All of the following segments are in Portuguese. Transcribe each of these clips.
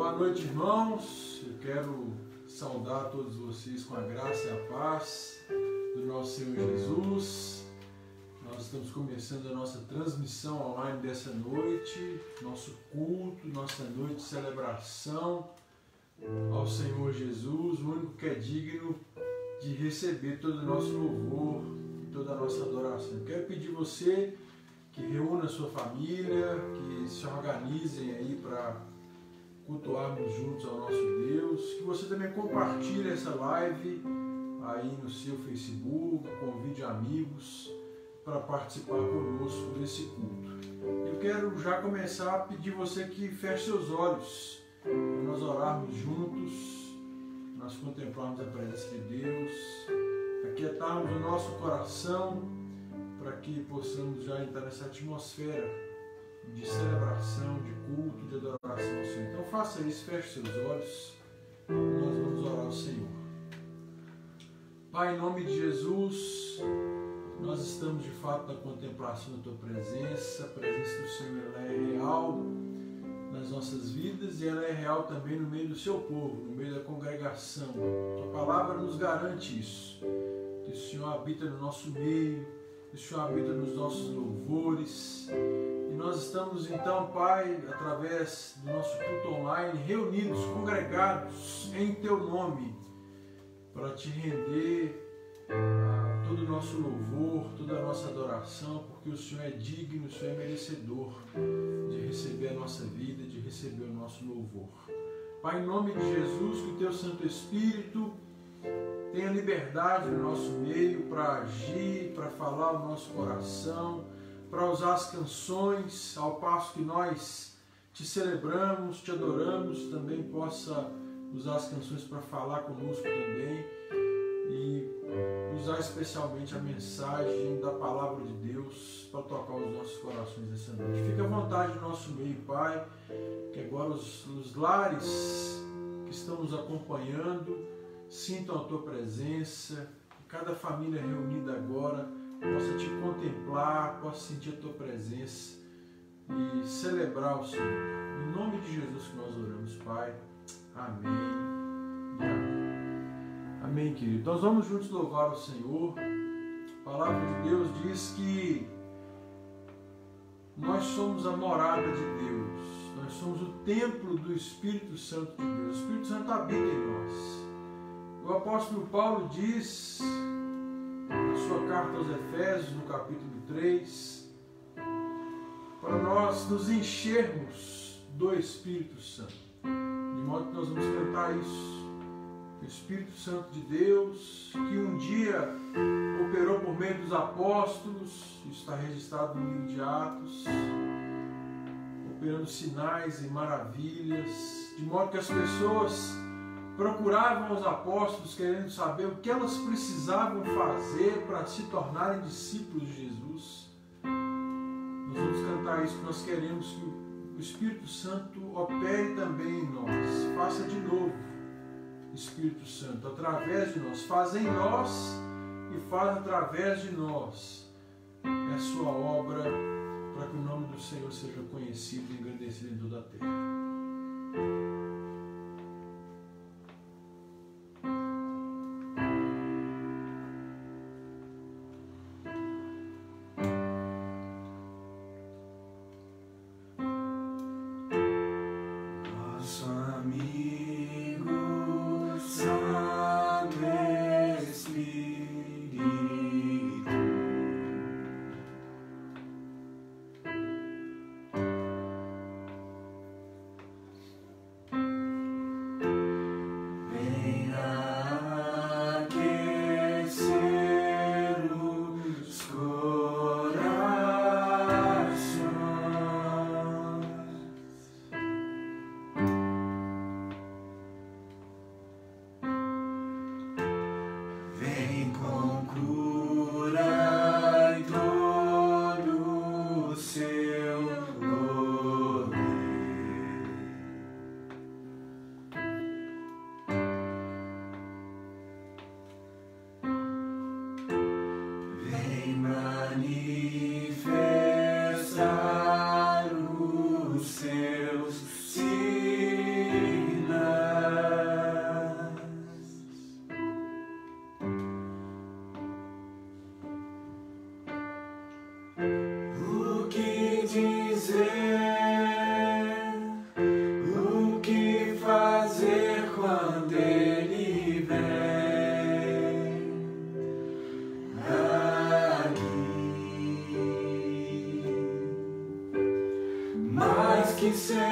Boa noite, irmãos. Eu quero saudar todos vocês com a graça e a paz do nosso Senhor Jesus. Nós estamos começando a nossa transmissão online dessa noite, nosso culto, nossa noite de celebração ao Senhor Jesus, o único que é digno de receber todo o nosso louvor e toda a nossa adoração. Eu quero pedir você que reúna a sua família, que se organizem aí para cultuarmos juntos ao nosso Deus, que você também compartilhe essa live aí no seu Facebook, convide amigos para participar conosco desse culto. Eu quero já começar a pedir você que feche seus olhos, para nós orarmos juntos, nós contemplarmos a presença de Deus, aquietarmos o nosso coração, para que possamos já entrar nessa atmosfera de celebração, de culto, de adoração ao Senhor. Então faça isso, feche seus olhos e nós vamos orar ao Senhor. Pai, em nome de Jesus, nós estamos de fato na contemplação da Tua presença. A presença do Senhor ela é real nas nossas vidas e ela é real também no meio do Seu povo, no meio da congregação. A Tua palavra nos garante isso, que o Senhor habita no nosso meio, que o Senhor habita nos nossos louvores. E nós estamos então, Pai, através do nosso culto online, reunidos, congregados em Teu nome, para Te render todo o nosso louvor, toda a nossa adoração, porque o Senhor é digno, o Senhor é merecedor de receber a nossa vida, de receber o nosso louvor. Pai, em nome de Jesus, que o Teu Santo Espírito tenha liberdade no nosso meio para agir, para falar ao nosso coração, para usar as canções, ao passo que nós Te celebramos, Te adoramos, também possa usar as canções para falar conosco também e usar especialmente a mensagem da Palavra de Deus para tocar os nossos corações essa noite. Fique à vontade no nosso meio, Pai, que agora os lares que estão nos acompanhando sintam a Tua presença, que cada família reunida agora possa Te contemplar, possa sentir a Tua presença e celebrar o Senhor. Em nome de Jesus que nós oramos, Pai. Amém e amém. Amém, querido. Nós vamos juntos louvar o Senhor. A palavra de Deus diz que nós somos a morada de Deus. Nós somos o templo do Espírito Santo de Deus. O Espírito Santo habita em nós. O apóstolo Paulo diz, na sua carta aos Efésios, no capítulo 3, para nós nos enchermos do Espírito Santo. De modo que nós vamos cantar isso. O Espírito Santo de Deus, que um dia operou por meio dos apóstolos, isso está registrado no livro de Atos, operando sinais e maravilhas, de modo que as pessoas procuravam os apóstolos querendo saber o que elas precisavam fazer para se tornarem discípulos de Jesus. Nós vamos cantar isso porque nós queremos que o Espírito Santo opere também em nós. Faça de novo, Espírito Santo, através de nós. Faz em nós e faz através de nós a sua obra para que o nome do Senhor seja conhecido e engrandecido em toda a terra.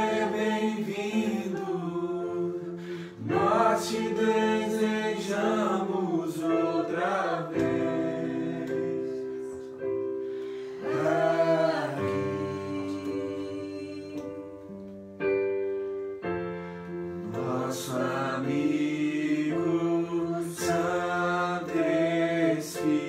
ser bem-vindo, nós te desejamos outra vez aqui. Nosso amigo Santo Espírito,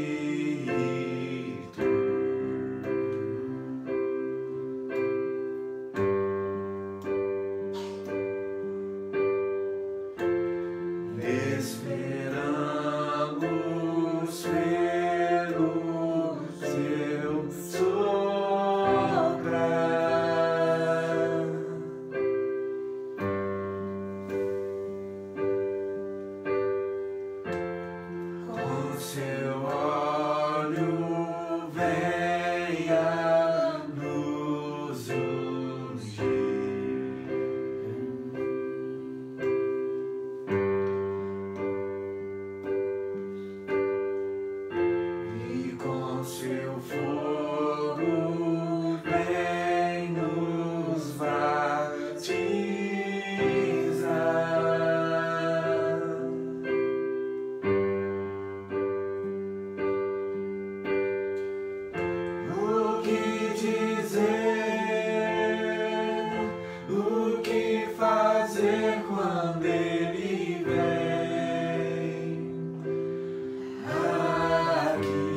esperamos pelo seu soprar, com seu olho venha nos ungir. E com seu fogo vem nos batizar. O que dizer, o que fazer quando ele vem aqui?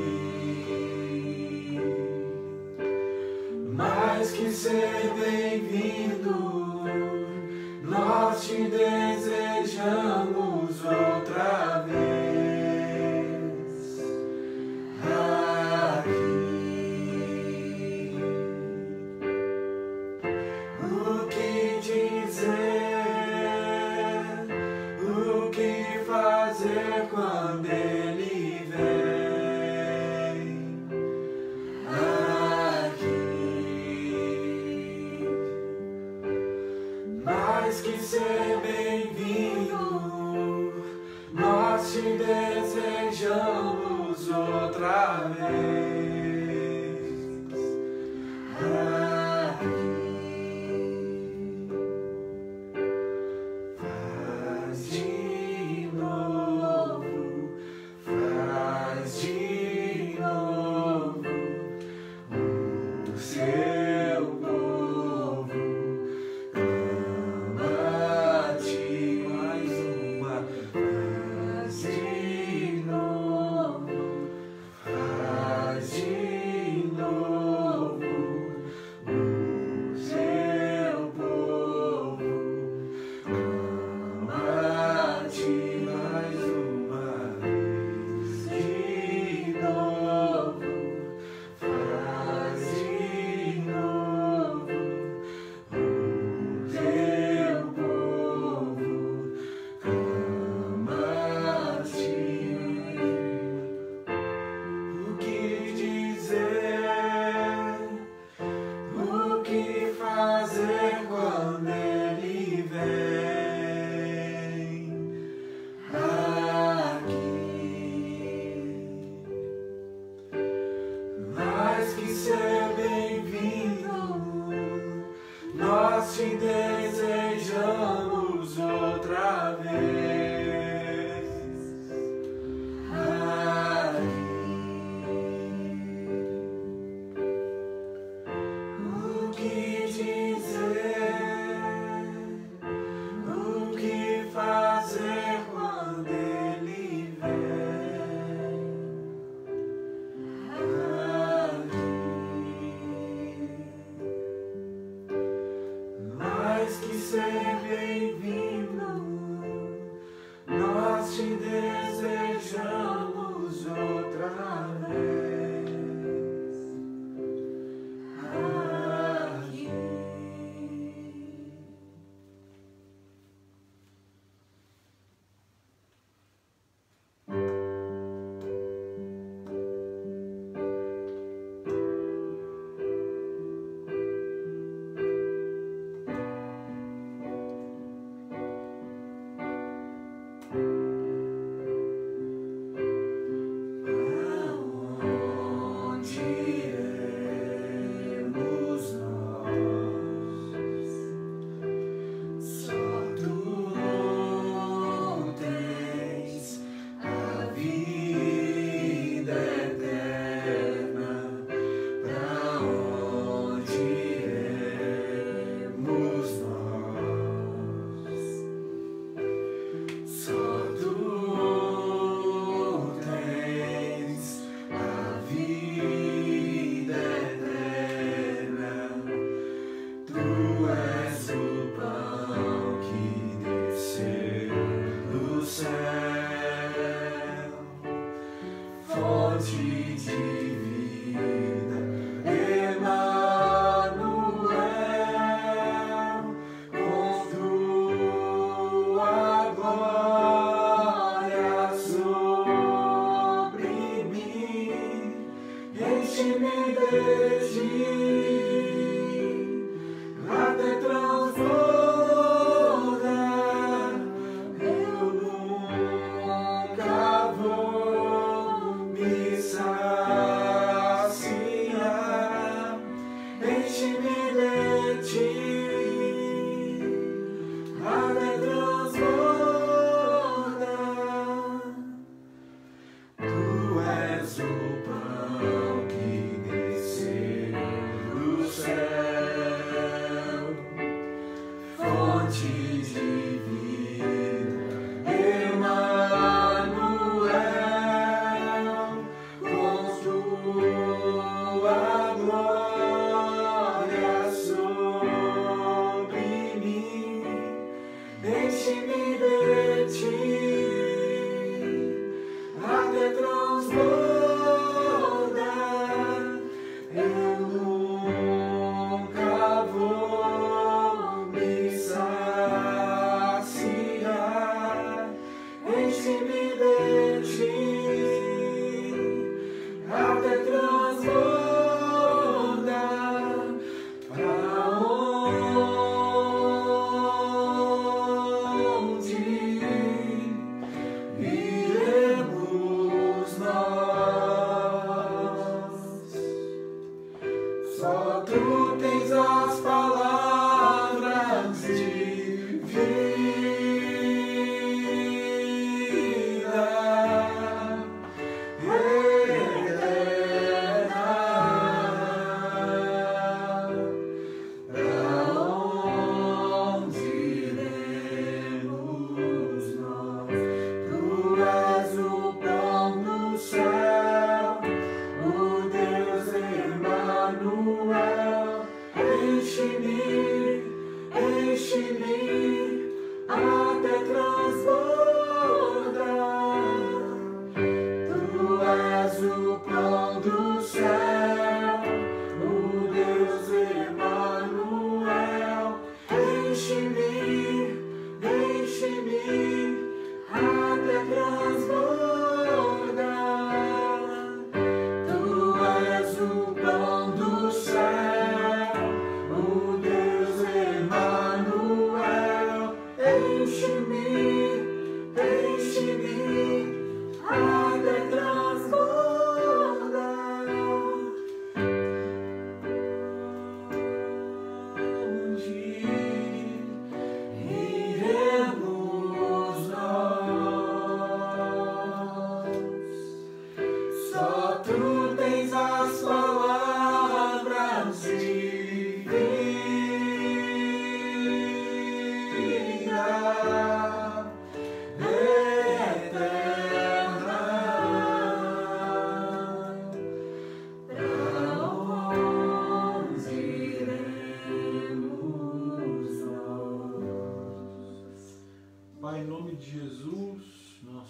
Mais que ser bem-vindo, nós te desejamos outra vez aqui. O que dizer, o que fazer quando ele vem aqui? Mais que ser bem-vindo, nós te desejamos outra vez aqui. Faz de novo, faz de novo o seu povo ama-te. Mais uma. Faz de novo, faz de novo o seu povo ama-te. Mais uma vez. De novo, faz de novo o teu povo ama-te. O que dizer, o que fazer quando ele vem aqui? Mais que ser bem-vindo, nós te desejamos outra vez aqui. O que dizer, o que fazer quando ele vem aqui? Mais que ser bem-vindo, nós te desejamos outra vez aqui.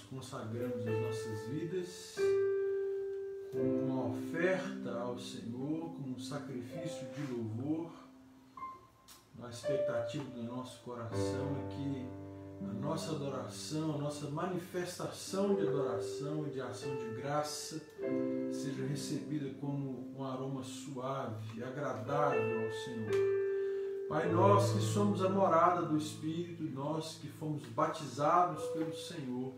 Consagramos as nossas vidas como uma oferta ao Senhor, como um sacrifício de louvor, na expectativa do nosso coração é que a nossa adoração, a nossa manifestação de adoração e de ação de graça seja recebida como um aroma suave, agradável ao Senhor. Pai, nós que somos a morada do Espírito, nós que fomos batizados pelo Senhor,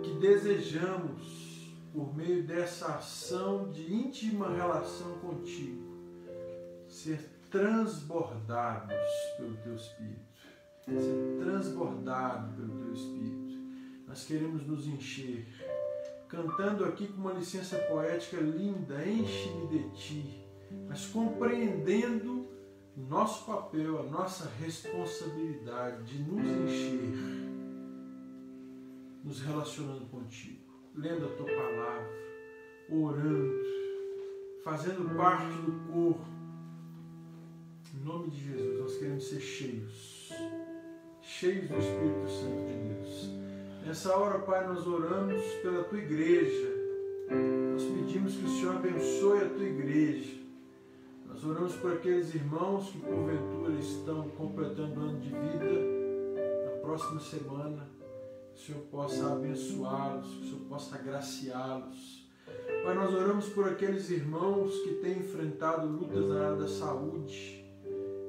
que desejamos, por meio dessa ação de íntima relação contigo, ser transbordados pelo Teu Espírito, ser transbordados pelo Teu Espírito. Nós queremos nos encher, cantando aqui com uma licença poética linda, enche-me de Ti, mas compreendendo o nosso papel, a nossa responsabilidade de nos encher, nos relacionando contigo, lendo a Tua Palavra, orando, fazendo parte do corpo. Em nome de Jesus, nós queremos ser cheios do Espírito Santo de Deus. Nessa hora, Pai, nós oramos pela Tua igreja. Nós pedimos que o Senhor abençoe a Tua igreja. Nós oramos por aqueles irmãos que porventura estão completando o ano de vida na próxima semana. Que o Senhor possa abençoá-los, que o Senhor possa agraciá-los. Pai, nós oramos por aqueles irmãos que têm enfrentado lutas na área da saúde.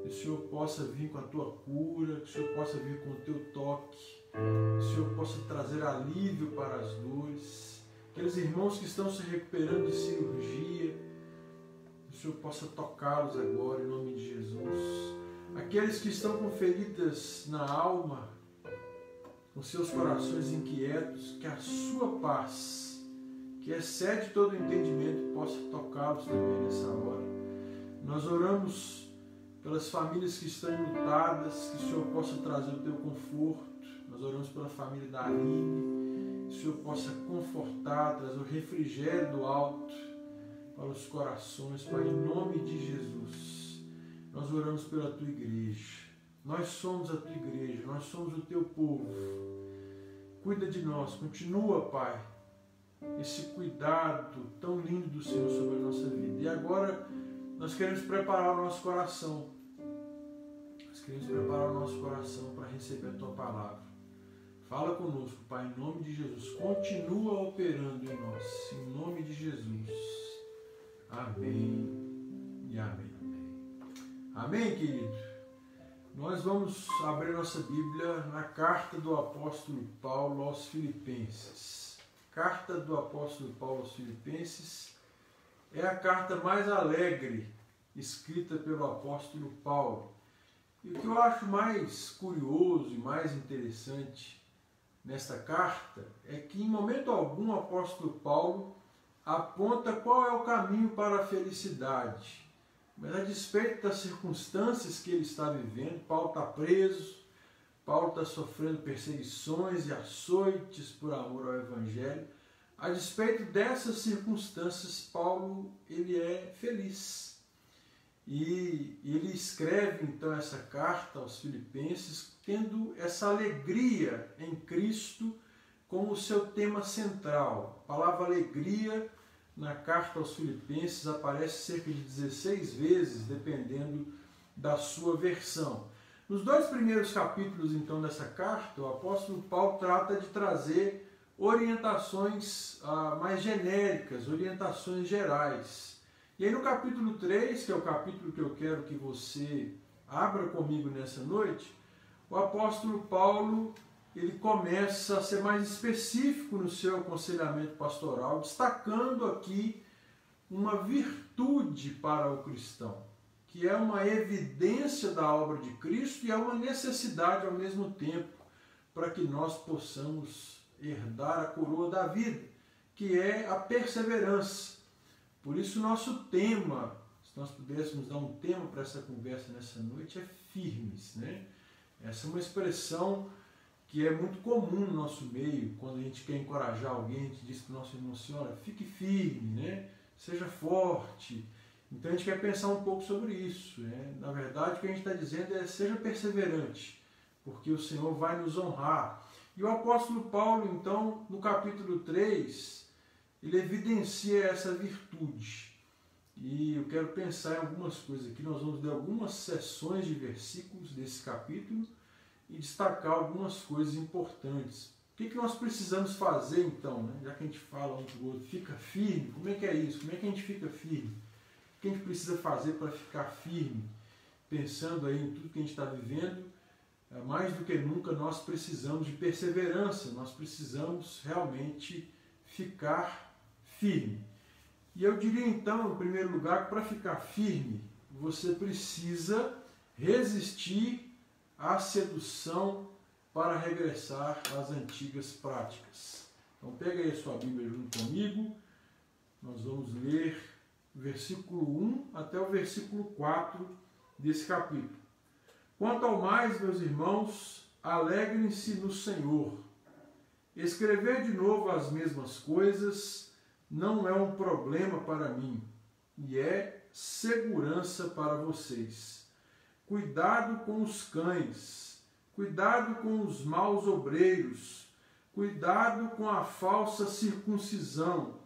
Que o Senhor possa vir com a Tua cura, que o Senhor possa vir com o Teu toque, que o Senhor possa trazer alívio para as dores. Aqueles irmãos que estão se recuperando de cirurgia, que o Senhor possa tocá-los agora, em nome de Jesus. Aqueles que estão com feridas na alma, com seus corações inquietos, que a Sua paz, que excede todo o entendimento, possa tocá-los também nessa hora. Nós oramos pelas famílias que estão enlutadas, que o Senhor possa trazer o teu conforto. Nós oramos pela família da Aline, que o Senhor possa confortar, trazer o refrigério do alto para os corações, Pai, em nome de Jesus. Nós oramos pela tua igreja. Nós somos a tua igreja, nós somos o teu povo. Cuida de nós, continua, Pai, esse cuidado tão lindo do Senhor sobre a nossa vida. E agora nós queremos preparar o nosso coração. Nós queremos preparar o nosso coração para receber a tua palavra. Fala conosco, Pai, em nome de Jesus. Continua operando em nós, em nome de Jesus. Amém e amém. Amém, querido? Nós vamos abrir nossa Bíblia na carta do apóstolo Paulo aos Filipenses. Carta do apóstolo Paulo aos Filipenses é a carta mais alegre escrita pelo apóstolo Paulo. E o que eu acho mais curioso e mais interessante nesta carta é que em momento algum o apóstolo Paulo aponta qual é o caminho para a felicidade. Mas a despeito das circunstâncias que ele está vivendo, Paulo está preso, Paulo está sofrendo perseguições e açoites por amor ao Evangelho. A despeito dessas circunstâncias, Paulo ele é feliz. E ele escreve então essa carta aos Filipenses tendo essa alegria em Cristo como o seu tema central. A palavra alegria na carta aos Filipenses aparece cerca de 16 vezes, dependendo da sua versão. Nos 2 primeiros capítulos, então, dessa carta, o apóstolo Paulo trata de trazer orientações mais genéricas, orientações gerais. E aí no capítulo 3, que é o capítulo que eu quero que você abra comigo nessa noite, o apóstolo Paulo ele começa a ser mais específico no seu aconselhamento pastoral, destacando aqui uma virtude para o cristão, que é uma evidência da obra de Cristo e é uma necessidade ao mesmo tempo para que nós possamos herdar a coroa da vida, que é a perseverança. Por isso nosso tema, se nós pudéssemos dar um tema para essa conversa nessa noite, é firmes, né? Essa é uma expressão que é muito comum no nosso meio. Quando a gente quer encorajar alguém, a gente diz para o nosso irmão assim, olha, fique firme, né? Seja forte. Então a gente quer pensar um pouco sobre isso, né? Na verdade, o que a gente está dizendo é seja perseverante, porque o Senhor vai nos honrar. E o apóstolo Paulo, então, no capítulo 3, ele evidencia essa virtude. E eu quero pensar em algumas coisas aqui. Nós vamos ler algumas seções de versículos desse capítulo e destacar algumas coisas importantes. O que nós precisamos fazer então, né? Já que a gente fala um para o outro, fica firme, como é que é isso? Como é que a gente fica firme? O que a gente precisa fazer para ficar firme? Pensando aí em tudo que a gente está vivendo, mais do que nunca nós precisamos de perseverança, nós precisamos realmente ficar firme. E eu diria então, em primeiro lugar, que para ficar firme, você precisa resistir à sedução para regressar às antigas práticas. Então pega aí a sua Bíblia junto comigo, nós vamos ler o versículo 1 até o versículo 4 desse capítulo. Quanto ao mais, meus irmãos, alegrem-se no Senhor. Escrever de novo as mesmas coisas não é um problema para mim, e é segurança para vocês. Cuidado com os cães, cuidado com os maus obreiros, cuidado com a falsa circuncisão,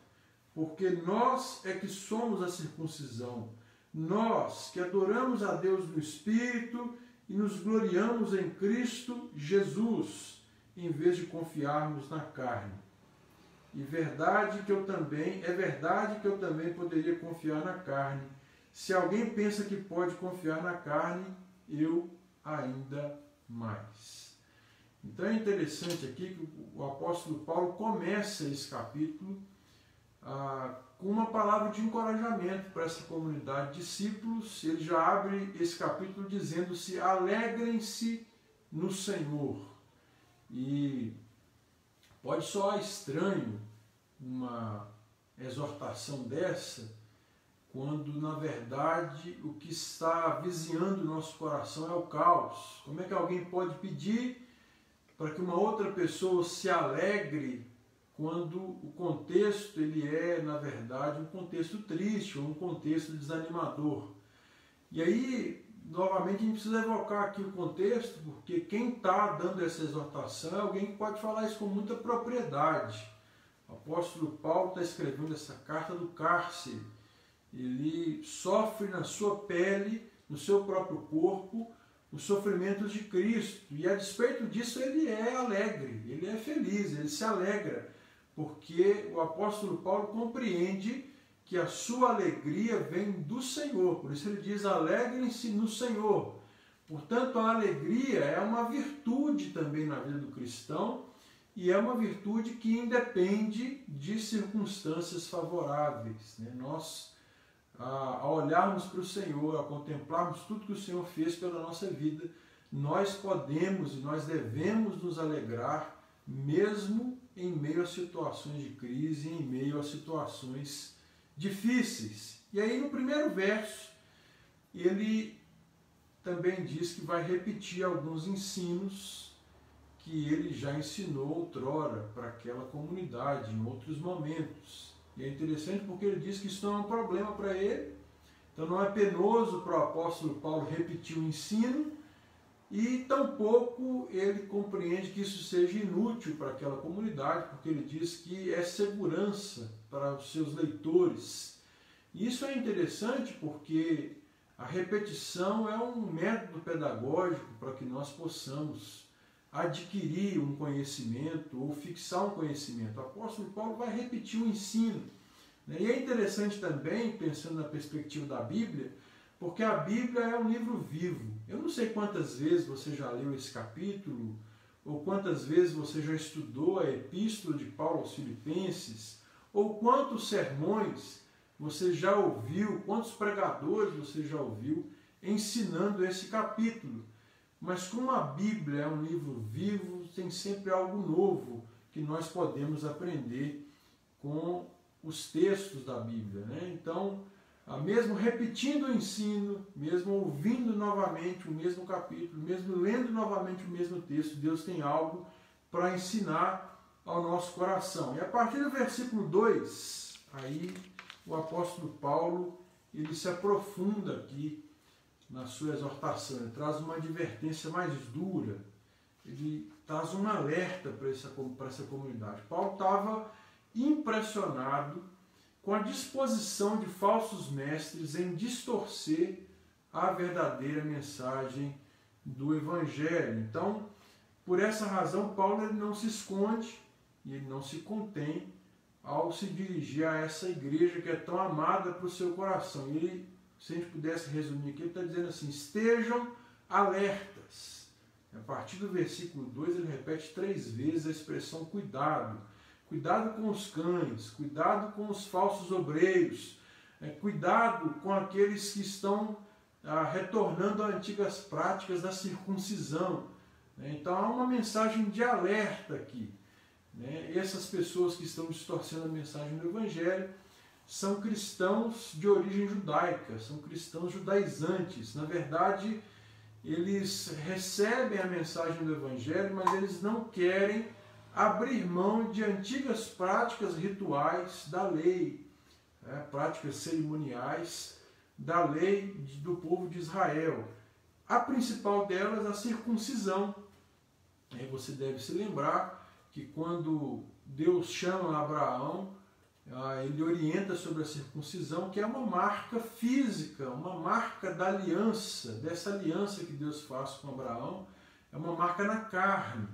porque nós é que somos a circuncisão, nós que adoramos a Deus no Espírito e nos gloriamos em Cristo Jesus, em vez de confiarmos na carne. É verdade que eu também poderia confiar na carne. Se alguém pensa que pode confiar na carne, eu ainda mais. Então é interessante aqui que o apóstolo Paulo começa esse capítulo com uma palavra de encorajamento para essa comunidade de discípulos. Ele já abre esse capítulo dizendo-se: alegrem-se no Senhor. E pode soar estranho uma exortação dessa quando na verdade o que está viziando o nosso coração é o caos. Como é que alguém pode pedir para que uma outra pessoa se alegre quando o contexto ele é, na verdade, um contexto triste ou um contexto desanimador? E aí, novamente, a gente precisa evocar aqui o contexto, porque quem está dando essa exortação é alguém que pode falar isso com muita propriedade. O apóstolo Paulo está escrevendo essa carta do cárcere. Ele sofre na sua pele, no seu próprio corpo, os sofrimentos de Cristo. E a despeito disso, ele é alegre, ele é feliz, ele se alegra, porque o apóstolo Paulo compreende que a sua alegria vem do Senhor. Por isso ele diz, alegrem-se no Senhor. Portanto, a alegria é uma virtude também na vida do cristão, e é uma virtude que independe de circunstâncias favoráveis. Nós, ao olharmos para o Senhor, a contemplarmos tudo que o Senhor fez pela nossa vida, nós podemos e nós devemos nos alegrar, mesmo em meio a situações de crise, em meio a situações difíceis. E aí no primeiro verso, ele também diz que vai repetir alguns ensinos que ele já ensinou outrora para aquela comunidade, em outros momentos. E é interessante porque ele diz que isso não é um problema para ele, então não é penoso para o apóstolo Paulo repetir o ensino, e tampouco ele compreende que isso seja inútil para aquela comunidade, porque ele diz que é segurança para os seus leitores. E isso é interessante porque a repetição é um método pedagógico para que nós possamos adquirir um conhecimento ou fixar um conhecimento. O apóstolo Paulo vai repetir o ensino. E é interessante também, pensando na perspectiva da Bíblia, porque a Bíblia é um livro vivo. Eu não sei quantas vezes você já leu esse capítulo, ou quantas vezes você já estudou a Epístola de Paulo aos Filipenses, ou quantos sermões você já ouviu, quantos pregadores você já ouviu ensinando esse capítulo. Mas como a Bíblia é um livro vivo, tem sempre algo novo que nós podemos aprender com os textos da Bíblia. Então, mesmo repetindo o ensino, mesmo ouvindo novamente o mesmo capítulo, mesmo lendo novamente o mesmo texto, Deus tem algo para ensinar ao nosso coração. E a partir do versículo 2, aí o apóstolo Paulo ele se aprofunda aqui na sua exortação, ele traz uma advertência mais dura, ele traz um alerta para essa comunidade. Paulo estava impressionado com a disposição de falsos mestres em distorcer a verdadeira mensagem do Evangelho. Então, por essa razão, Paulo ele não se esconde e ele não se contém ao se dirigir a essa igreja que é tão amada para o seu coração. E se a gente pudesse resumir aqui, ele está dizendo assim, estejam alertas. A partir do versículo 2, ele repete 3 vezes a expressão cuidado. Cuidado com os cães, cuidado com os falsos obreiros, cuidado com aqueles que estão retornando a antigas práticas da circuncisão. Então há uma mensagem de alerta aqui. Essas pessoas que estão distorcendo a mensagem do Evangelho são cristãos de origem judaica, são cristãos judaizantes. Na verdade, eles recebem a mensagem do Evangelho, mas eles não querem abrir mão de antigas práticas rituais da lei, práticas cerimoniais da lei do povo de Israel. A principal delas, a circuncisão. Aí você deve se lembrar que quando Deus chama Abraão, ele orienta sobre a circuncisão, que é uma marca física, uma marca da aliança, dessa aliança que Deus faz com Abraão, é uma marca na carne.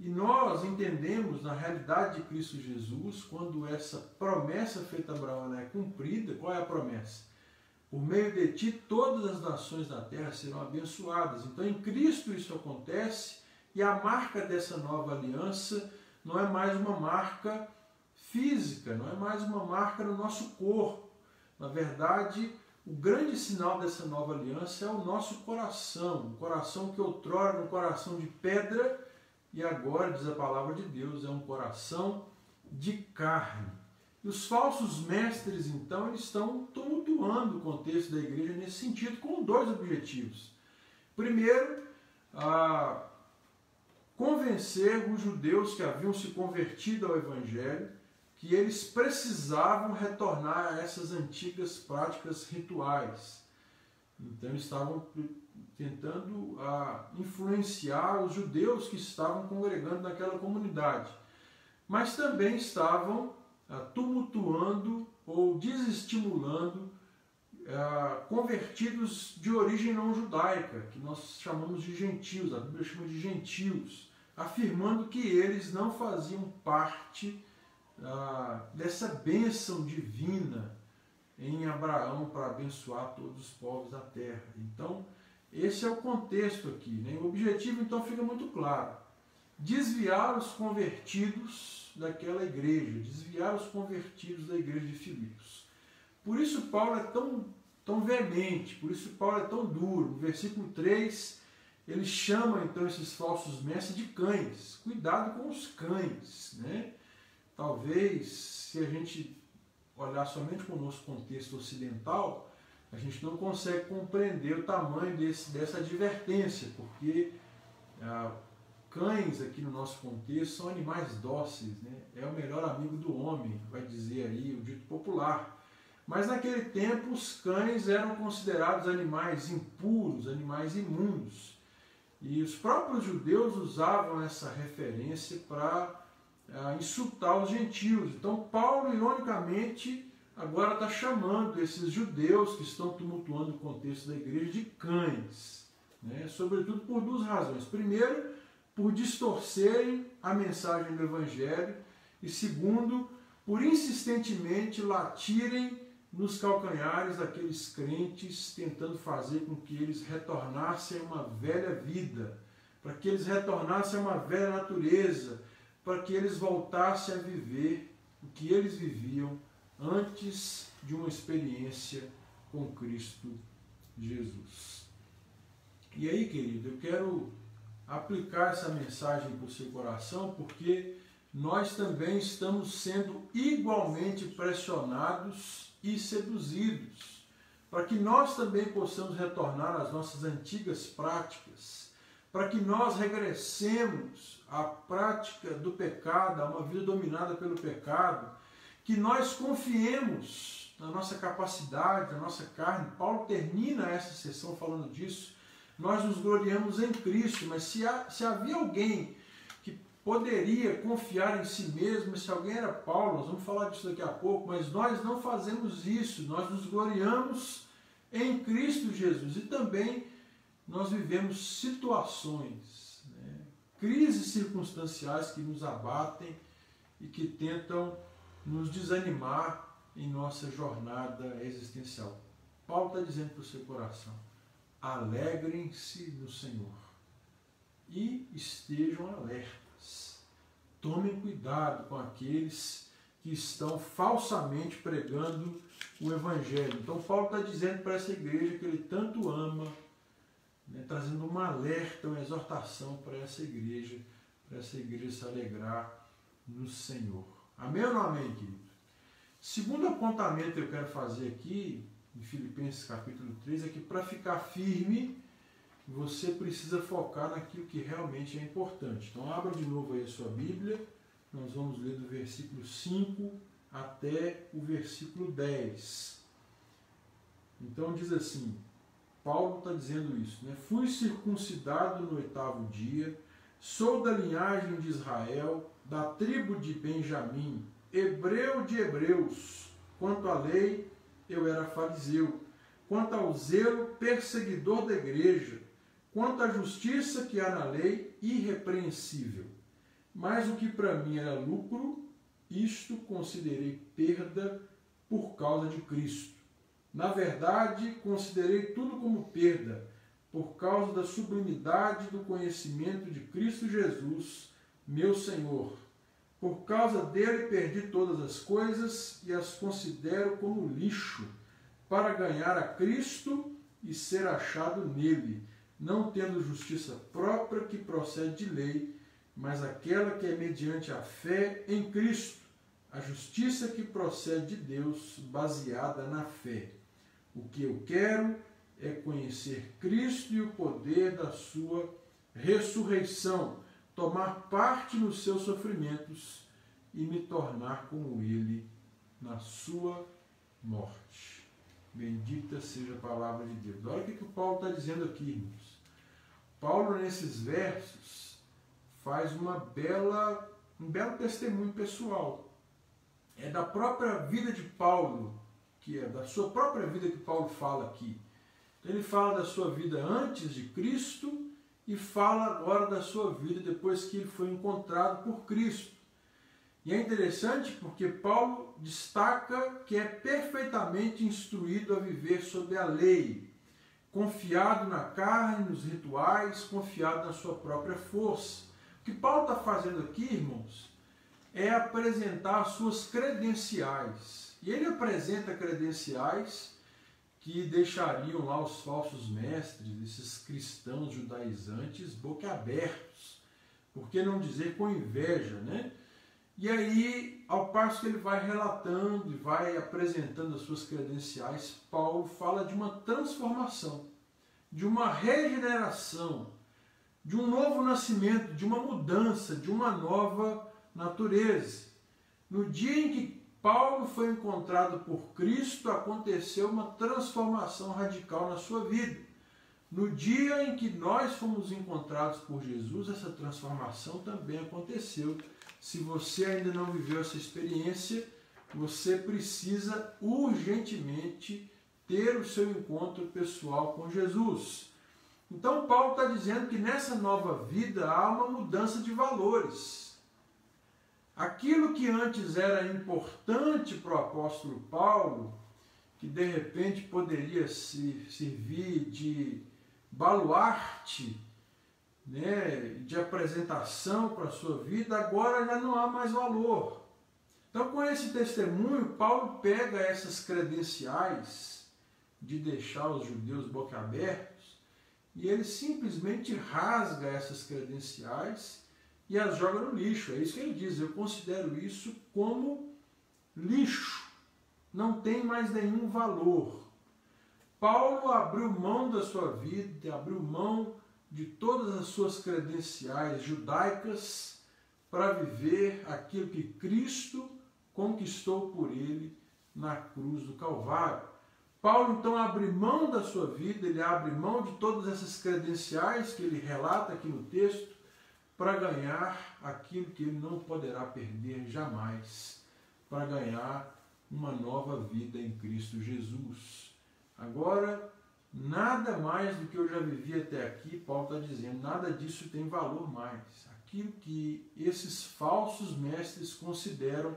E nós entendemos, na realidade de Cristo Jesus, quando essa promessa feita a Abraão é cumprida, qual é a promessa? Por meio de ti, todas as nações da terra serão abençoadas. Então, em Cristo isso acontece, e a marca dessa nova aliança não é mais uma marca física, não é mais uma marca no nosso corpo. Na verdade, o grande sinal dessa nova aliança é o nosso coração, o coração que outrora era um coração de pedra, e agora, diz a palavra de Deus, é um coração de carne. E os falsos mestres, então, eles estão tumultuando o contexto da igreja nesse sentido, com dois objetivos. Primeiro, convencer os judeus que haviam se convertido ao Evangelho que eles precisavam retornar a essas antigas práticas rituais. Então, eles estavam tentando influenciar os judeus que estavam congregando naquela comunidade, mas também estavam tumultuando ou desestimulando convertidos de origem não judaica, que nós chamamos de gentios, a Bíblia chama de gentios, afirmando que eles não faziam parte dessa bênção divina em Abraão para abençoar todos os povos da terra. Então, esse é o contexto aqui, né? O objetivo, então, fica muito claro: desviar os convertidos daquela igreja, desviar os convertidos da igreja de Filipos. Por isso Paulo é tão veemente, por isso Paulo é tão duro. No versículo 3, ele chama então esses falsos mestres de cães. Cuidado com os cães, né? Talvez, se a gente olhar somente com o nosso contexto ocidental, a gente não consegue compreender o tamanho dessa advertência, porque cães aqui no nosso contexto são animais dóceis, né? É o melhor amigo do homem, vai dizer aí o dito popular. Mas naquele tempo os cães eram considerados animais impuros, animais imundos. E os próprios judeus usavam essa referência para insultar os gentios. Então Paulo, ironicamente, agora está chamando esses judeus que estão tumultuando o contexto da igreja de cães, né? Sobretudo por duas razões. Primeiro, por distorcerem a mensagem do Evangelho, e segundo, por insistentemente latirem nos calcanhares daqueles crentes, tentando fazer com que eles retornassem a uma velha vida, para que eles retornassem a uma velha natureza, para que eles voltassem a viver o que eles viviam antes de uma experiência com Cristo Jesus. E aí, querido, eu quero aplicar essa mensagem para o seu coração, porque nós também estamos sendo igualmente pressionados e seduzidos, para que nós também possamos retornar às nossas antigas práticas, para que nós regressemos à prática do pecado, a uma vida dominada pelo pecado, que nós confiemos na nossa capacidade, na nossa carne. Paulo termina essa sessão falando disso. Nós nos gloriamos em Cristo, mas se havia alguém que poderia confiar em si mesmo, se alguém era Paulo, nós vamos falar disso daqui a pouco, mas nós não fazemos isso, nós nos gloriamos em Cristo Jesus. E também nós vivemos situações, né, crises circunstanciais que nos abatem e que tentam nos desanimar em nossa jornada existencial. Paulo está dizendo para o seu coração: alegrem-se no Senhor e estejam alertas. Tomem cuidado com aqueles que estão falsamente pregando o Evangelho. Então Paulo está dizendo para essa igreja que ele tanto ama, né, trazendo um alerta, uma exortação para essa igreja se alegrar no Senhor. Amém ou não amém, querido? Segundo apontamento que eu quero fazer aqui, em Filipenses capítulo 3, é que para ficar firme, você precisa focar naquilo que realmente é importante. Então abra de novo aí a sua Bíblia, nós vamos ler do versículo 5 até o versículo 10. Então diz assim, Paulo está dizendo isso, né? Fui circuncidado no 8º dia, sou da linhagem de Israel, da tribo de Benjamim, hebreu de hebreus. Quanto à lei, eu era fariseu. Quanto ao zelo, perseguidor da igreja. Quanto à justiça que há na lei, irrepreensível. Mas o que para mim era lucro, isto considerei perda por causa de Cristo. Na verdade, considerei tudo como perda, por causa da sublimidade do conhecimento de Cristo Jesus, meu Senhor. Por causa dele perdi todas as coisas e as considero como lixo, para ganhar a Cristo e ser achado nele, não tendo justiça própria que procede de lei, mas aquela que é mediante a fé em Cristo, a justiça que procede de Deus, baseada na fé. O que eu quero é conhecer Cristo e o poder da sua ressurreição, tomar parte nos seus sofrimentos e me tornar como Ele na sua morte. Bendita seja a palavra de Deus. Olha o que o Paulo está dizendo aqui, irmãos. Paulo, nesses versos, faz um belo testemunho pessoal. É da própria vida de Paulo, que é da sua própria vida que Paulo fala aqui. Então ele fala da sua vida antes de Cristo e fala agora da sua vida depois que ele foi encontrado por Cristo. E é interessante porque Paulo destaca que é perfeitamente instruído a viver sob a lei, confiado na carne, nos rituais, confiado na sua própria força. O que Paulo está fazendo aqui, irmãos, é apresentar as suas credenciais. E ele apresenta credenciais que deixariam lá os falsos mestres, esses cristãos judaizantes, boquiabertos. Por que não dizer com inveja, né? E aí, ao passo que ele vai relatando e vai apresentando as suas credenciais, Paulo fala de uma transformação, de uma regeneração, de um novo nascimento, de uma mudança, de uma nova natureza. No dia em que Paulo foi encontrado por Cristo, aconteceu uma transformação radical na sua vida. No dia em que nós fomos encontrados por Jesus, essa transformação também aconteceu. Se você ainda não viveu essa experiência, você precisa urgentemente ter o seu encontro pessoal com Jesus. Então Paulo está dizendo que nessa nova vida há uma mudança de valores. Aquilo que antes era importante para o apóstolo Paulo, que de repente poderia se servir de baluarte, né, de apresentação para a sua vida, agora já não há mais valor. Então, com esse testemunho, Paulo pega essas credenciais de deixar os judeus boquiabertos e ele simplesmente rasga essas credenciais e as joga no lixo. É isso que ele diz: eu considero isso como lixo, não tem mais nenhum valor. Paulo abriu mão da sua vida, abriu mão de todas as suas credenciais judaicas para viver aquilo que Cristo conquistou por ele na cruz do Calvário. Paulo então abre mão da sua vida, ele abre mão de todas essas credenciais que ele relata aqui no texto para ganhar aquilo que ele não poderá perder jamais, para ganhar uma nova vida em Cristo Jesus. Agora, nada mais do que eu já vivi até aqui, Paulo está dizendo, nada disso tem valor mais. Aquilo que esses falsos mestres consideram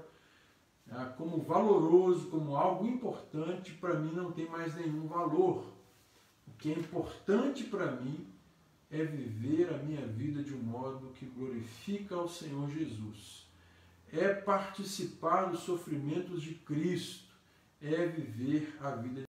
como valoroso, como algo importante, para mim não tem mais nenhum valor. O que é importante para mim é viver a minha vida de um modo que glorifica ao Senhor Jesus. É participar dos sofrimentos de Cristo, é viver a vida